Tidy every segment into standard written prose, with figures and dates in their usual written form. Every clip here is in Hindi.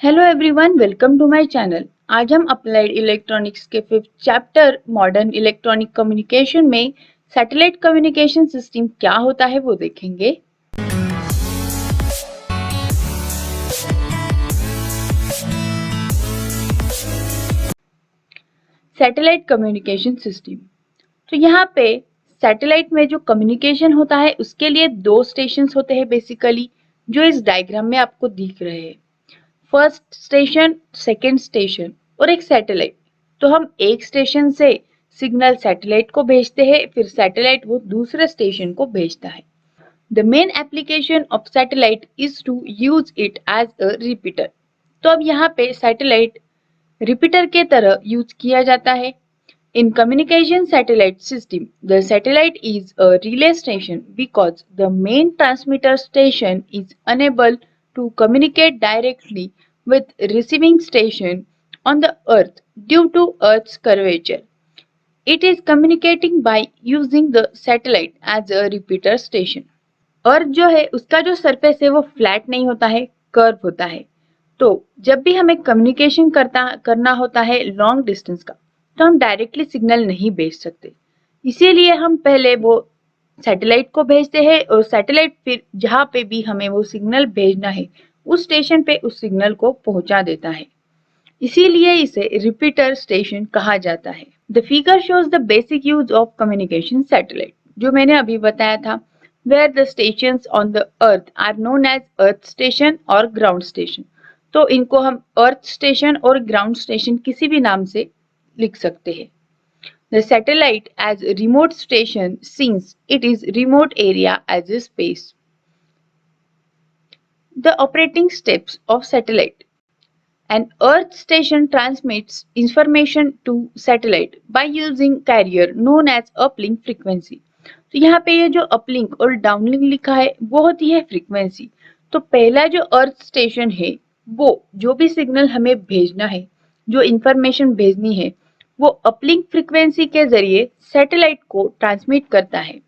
Hello everyone, welcome to my channel. आज हम अप्लाइड इलेक्ट्रॉनिक्स के 5th chapter modern electronic communication में सैटेलाइट कम्युनिकेशन सिस्टम क्या होता है वो देखेंगे। Satellite communication system. तो यहाँ पे सैटेलाइट में जो कम्युनिकेशन होता है उसके लिए दो स्टेशंस होते हैं बेसिकली, जो इस डायग्राम में आपको दिख रहे हैं। फर्स्ट स्टेशन, सेकेंड स्टेशन और एक सैटेलाइट। तो हम एक स्टेशन से सिग्नल सैटेलाइट को भेजते हैं, फिर सैटेलाइट वो दूसरे स्टेशन को भेजता है। The main application of satellite is to use it as a repeater. तो अब यहाँ पे सैटेलाइट रिपीटर के तरह यूज किया जाता है। In communication satellite system, the satellite is a relay station because the main transmitter station is unable to communicate directly with receiving station on the earth due to earth's curvature. It is communicating by using the satellite as a repeater station. अर्थ जो है उसका जो सरफेस है वो फ्लैट नहीं होता है, कर्व होता है। तो जब भी हमें कम्युनिकेशन करना होता है लॉन्ग डिस्टेंस का, तो हम डायरेक्टली सिग्नल नहीं भेज सकते। इसीलिए हम पहले वो सैटेलाइट को भेजते हैं और सैटेलाइट फिर जहाँ पे भी हमें वो सिग्नल भेजना है उस स्टेशन पे उस सिग्नल को पहुंचा देता है। इसीलिए इसे रिपीटर स्टेशन कहा जाता है। The figure shows the basic use of communication satellite, जो मैंने अभी बताया था। Where the stations on the earth are known as earth station और ग्राउंड स्टेशन। तो इनको हम अर्थ स्टेशन और ग्राउंड स्टेशन किसी भी नाम से लिख सकते हैं। The satellite as remote station since it is remote area as a space. The operating steps of satellite. An Earth station transmits information to satellite by using carrier known as uplink frequency. तो यहाँ पे ये जो अपलिंक और डाउनलिंक लिखा है वो होती है फ्रीक्वेंसी। तो पहला जो अर्थ स्टेशन है वो जो भी सिग्नल हमें भेजना है, जो इंफॉर्मेशन भेजनी है, वो अपलिंक फ्रीक्वेंसी के जरिए सैटेलाइट को ट्रांसमिट करता है।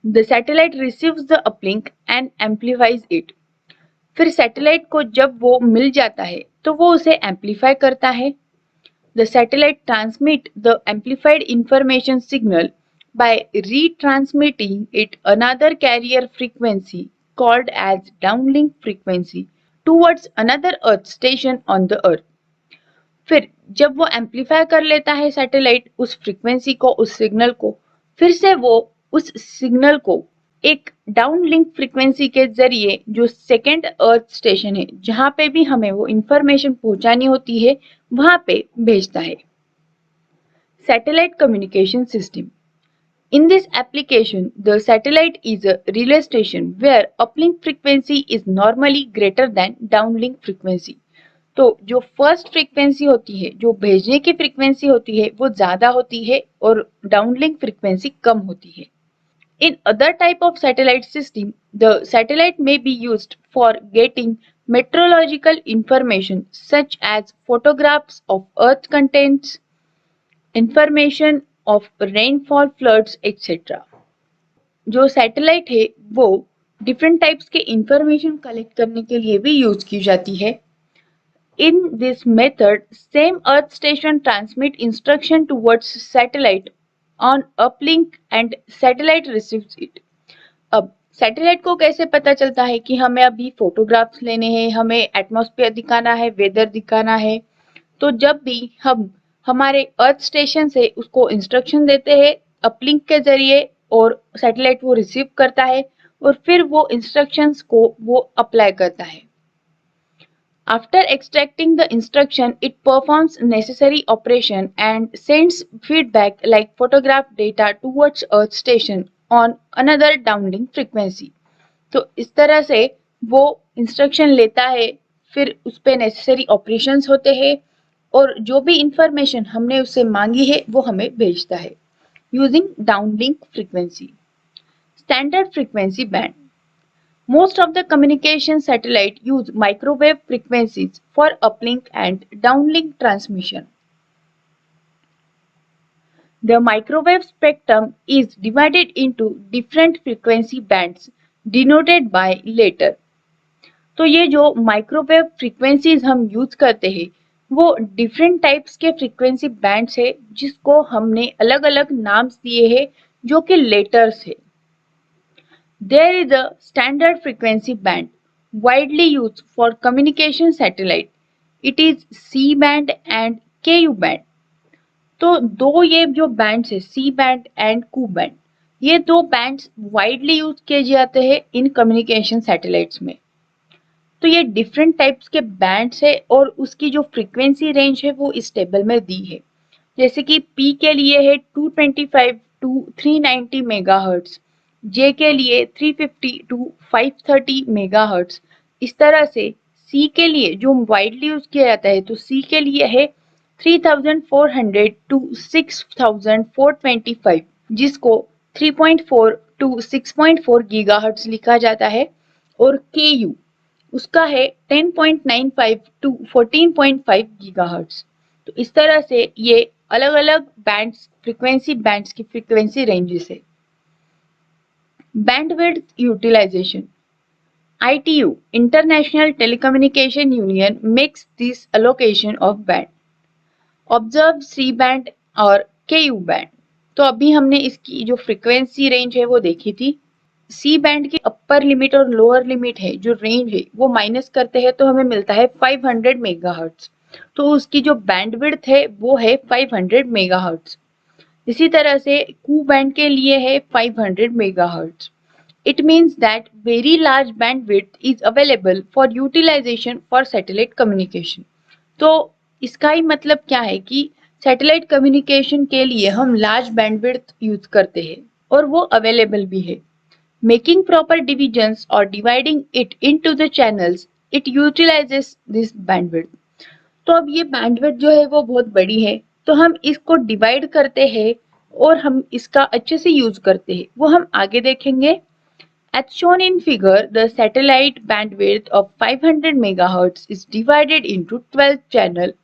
The satellite receives the uplink and amplifies it. फिर सैटेलाइट को जब वो मिल जाता है तो वो उसे एम्पलीफाई करता है। The satellite transmit the amplified information signal by retransmitting it another carrier frequency called as downlink frequency towards another earth station on the earth. फिर जब वो एम्पलीफाई कर लेता है सैटेलाइट उस फ्रीक्वेंसी को, उस सिग्नल को, फिर से वो उस सिग्नल को एक डाउन लिंक फ्रीक्वेंसी के जरिए जो सेकेंड अर्थ स्टेशन है जहां पे भी हमें वो इंफॉर्मेशन पहुंचानी होती है वहां पे भेजता है। Satellite communication system. In this application, the satellite is a relay station where uplink frequency is normally greater than downlink frequency. तो जो फर्स्ट फ्रीक्वेंसी होती है, जो भेजने की फ्रीक्वेंसी होती है वो ज्यादा होती है और डाउनलिंक फ्रीक्वेंसी कम होती है। In other type of satellite system, the satellite may be used for getting meteorological information such as photographs of earth contents, information of rainfall, floods, etc. जो सैटेलाइट है वो डिफरेंट टाइप्स के इंफॉर्मेशन कलेक्ट करने के लिए भी यूज की जाती है। In this method, same Earth station transmit instruction towards satellite on uplink and satellite receives it. अब सैटेलाइट को कैसे पता चलता है कि हमें अभी फोटोग्राफ्स लेने हैं, हमें एटमॉस्फेयर दिखाना है, वेदर दिखाना है। तो जब भी हम हमारे अर्थ स्टेशन से उसको इंस्ट्रक्शन देते हैं अपलिंक के जरिए और सैटेलाइट वो रिसीव करता है और फिर वो इंस्ट्रक्शंस को वो अप्लाई करता है। After extracting the instruction, it performs necessary operation and sends feedback like photograph data towards Earth station on another downlink frequency. तो इस तरह से वो इंस्ट्रक्शन लेता है, फिर उस पे नेसेसरी ऑपरेशंस होते हैं और जो भी इंफॉर्मेशन हमने उससे मांगी है वो हमें भेजता है using downlink frequency. Standard frequency band. Most of the communication satellite use microwave frequencies for uplink and downlink transmission. The microwave spectrum is divided into different frequency bands denoted by letter. तो ये जो माइक्रोवेव फ्रीक्वेंसीज हम यूज करते हैं वो डिफरेंट टाइप्स के फ्रीक्वेंसी बैंड्स है जिसको हमने अलग अलग नाम्स दिए हैं जो कि लेटर्स है. There is a standard frequency band widely used for communication satellite. It is C band and Ku band. तो दो ये जो बैंड्स है C band and Ku band, ये दो बैंड्स वाइडली यूज किए जाते हैं इन कम्युनिकेशन सैटेलाइट्स में. तो ये डिफरेंट टाइप्स के बैंड्स है और उसकी जो फ्रीक्वेंसी रेंज है वो इस टेबल में दी है. जैसे कि P के लिए है 225 टू 390 मेगाहर्ट्ज, J के लिए 350 टू 530 मेगाहर्ट्ज. इस तरह से C के लिए जो वाइडली यूज किया जाता है तो C के लिए है 3400 टू 6425, जिसको 3.4 टू 6.4 गीगाहर्ट्ज लिखा जाता है. और KU उसका है 10.95 टू 14.5 गीगाहर्ट्ज. तो इस तरह से ये अलग अलग बैंड्स की फ्रीक्वेंसी रेंजेस है. Bandwidth utilization. ITU international telecommunication union makes this allocation of band. Observe C band और KU बैंड. तो अभी हमने इसकी जो फ्रीक्वेंसी रेंज है वो देखी थी. सी बैंड की अपर लिमिट और लोअर लिमिट है जो रेंज है वो माइनस करते हैं तो हमें मिलता है 500 मेगाहर्ट्ज. तो उसकी जो बैंडविड्थ है वो है 500 मेगाहर्ट्ज. इसी तरह से कू बैंड के लिए है 500 megahertz. It means that very large bandwidth is available for utilization for satellite communication. तो इसका ही मतलब क्या है कि सैटेलाइट कम्युनिकेशन के लिए हम लार्ज बैंडविड्थ यूज करते हैं और वो अवेलेबल भी है. Making proper divisions or dividing it into the channels, it utilizes this bandwidth. तो अब ये बैंडविड्थ जो है वो बहुत बड़ी है तो हम इसको डिवाइड करते हैं और हम इसका अच्छे से यूज करते हैं, वो हम आगे देखेंगे. As shown in figure, the satellite bandwidth of 500 MHz is divided into 12 channels,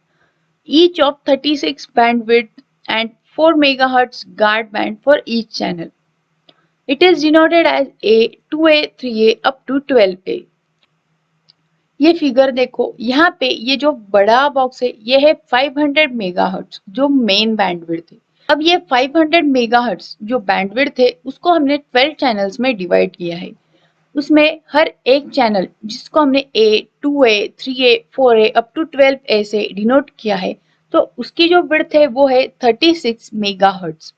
each of 36 bandwidth and 4 MHz guard band for each channel. It is denoted as A, 2A, 3A up to 12A. ये फिगर देखो, यहाँ पे ये जो बड़ा बॉक्स है ये है 500 मेगाहर्ट्ज जो मेन बैंडविड्थ है. अब ये 500 मेगाहर्ट्ज जो बैंडविड्थ है उसको हमने 12 चैनल्स में डिवाइड किया है. उसमें हर एक चैनल जिसको हमने A, 2A, 3A, 4A up to 12A से डिनोट किया है तो उसकी जो विड्थ है वो है 36 मेगाहर्ट्ज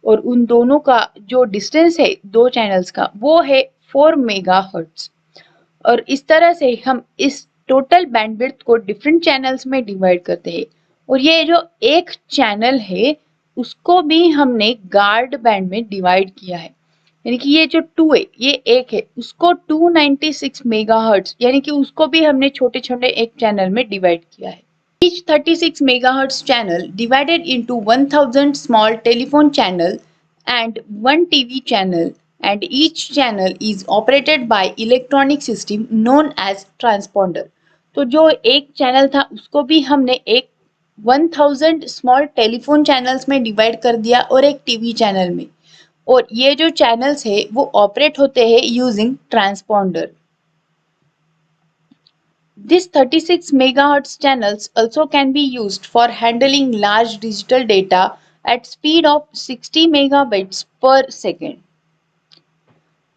और उन दोनों का जो डिस्टेंस है दो चैनल्स का वो है 4 मेगाहर्ट्ज. और इस तरह से हम इस टोटल बैंडविड्थ को डिफरेंट चैनल्स में डिवाइड करते हैं. और ये जो एक चैनल है उसको भी हमने गार्ड बैंड में डिवाइड किया है. यानी कि ये जो 2 है ये एक है उसको 296 मेगाहर्ट्ज यानी कि उसको भी हमने छोटे छोटे एक चैनल में डिवाइड किया है. Each 36 megahertz channel divided into 1000 small telephone channel and one TV channel, and each channel is operated by electronic system known as transponder. तो जो एक चैनल था उसको भी हमने एक 1000 स्मॉल टेलीफोन चैनल्स में डिवाइड कर दिया और एक टीवी चैनल में. और ये जो चैनल्स है वो ऑपरेट होते हैं using transponder. These 36 megahertz channels also can be used for handling large digital data at speed of 60 megabits per second.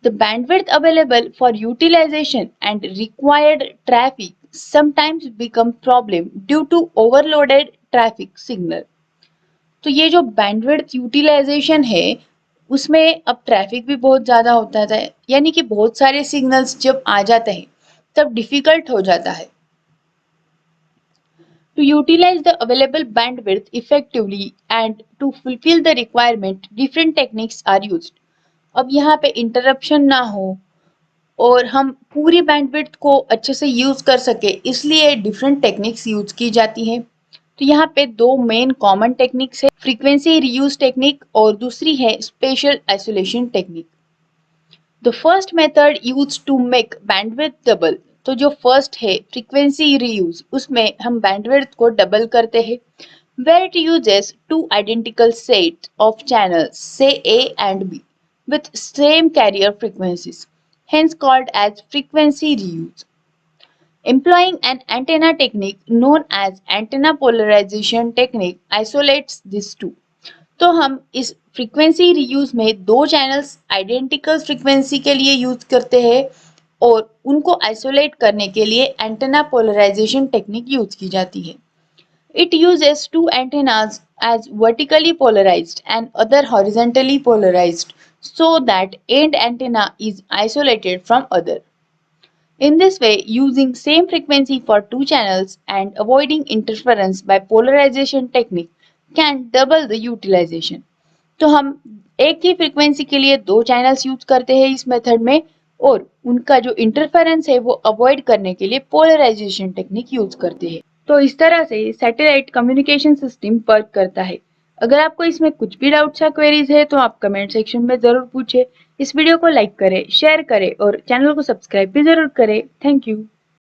The bandwidth available for utilization and required traffic sometimes become problem due to overloaded traffic signal. तो ये जो बैंडविड्थ यूटिलाइजेशन है उसमें अब ट्रैफिक भी बहुत ज़्यादा होता है यानी कि बहुत सारे सिग्नल्स जब आ जाते हैं तब डिफिकल्ट हो जाता है. To utilize the available bandwidth effectively and to fulfill the requirement, different techniques are used. अब यहाँ पे इंटरप्शन ना हो और हम पूरी बैंडविड्थ को अच्छे से यूज कर सके इसलिए डिफरेंट टेक्निक्स यूज की जाती हैं. तो यहाँ पे दो मेन कॉमन टेक्निक्स है, फ्रीक्वेंसी रीयूज टेक्निक और दूसरी है special isolation technique. The first method use to make bandwidth double. तो जो फर्स्ट है फ्रीक्वेंसी रीयूज उसमें हम बैंडविड्थ को डबल करते हैं. Where it uses two identical sets of channels, say A and B, with same carrier frequencies, hence called as frequency reuse. Employing an antenna technique known as antenna polarization technique isolates these two. तो हम इस फ्रीक्वेंसी रीयूज में दो चैनल्स आइडेंटिकल फ्रीक्वेंसी के लिए यूज करते हैं और उनको आइसोलेट करने के लिए एंटेना पोलराइजेशन टेक्निक यूज की जाती है. It uses two antennas as vertically polarized and other horizontally polarized so that end antenna is isolated from other. In this way, using same frequency for two channels and avoiding interference by polarization technique can double the utilization. तो हम एक ही फ्रीक्वेंसी के लिए दो चैनल्स यूज करते हैं इस मेथड में और उनका जो इंटरफेरेंस है वो अवॉइड करने के लिए पोलराइजेशन टेक्निक यूज करते हैं. तो इस तरह से सैटेलाइट कम्युनिकेशन सिस्टम वर्क करता है. अगर आपको इसमें कुछ भी डाउट्स या क्वेरीज है तो आप कमेंट सेक्शन में जरूर पूछें. इस वीडियो को लाइक करें, शेयर करें और चैनल को सब्सक्राइब भी जरूर करें. Thank you.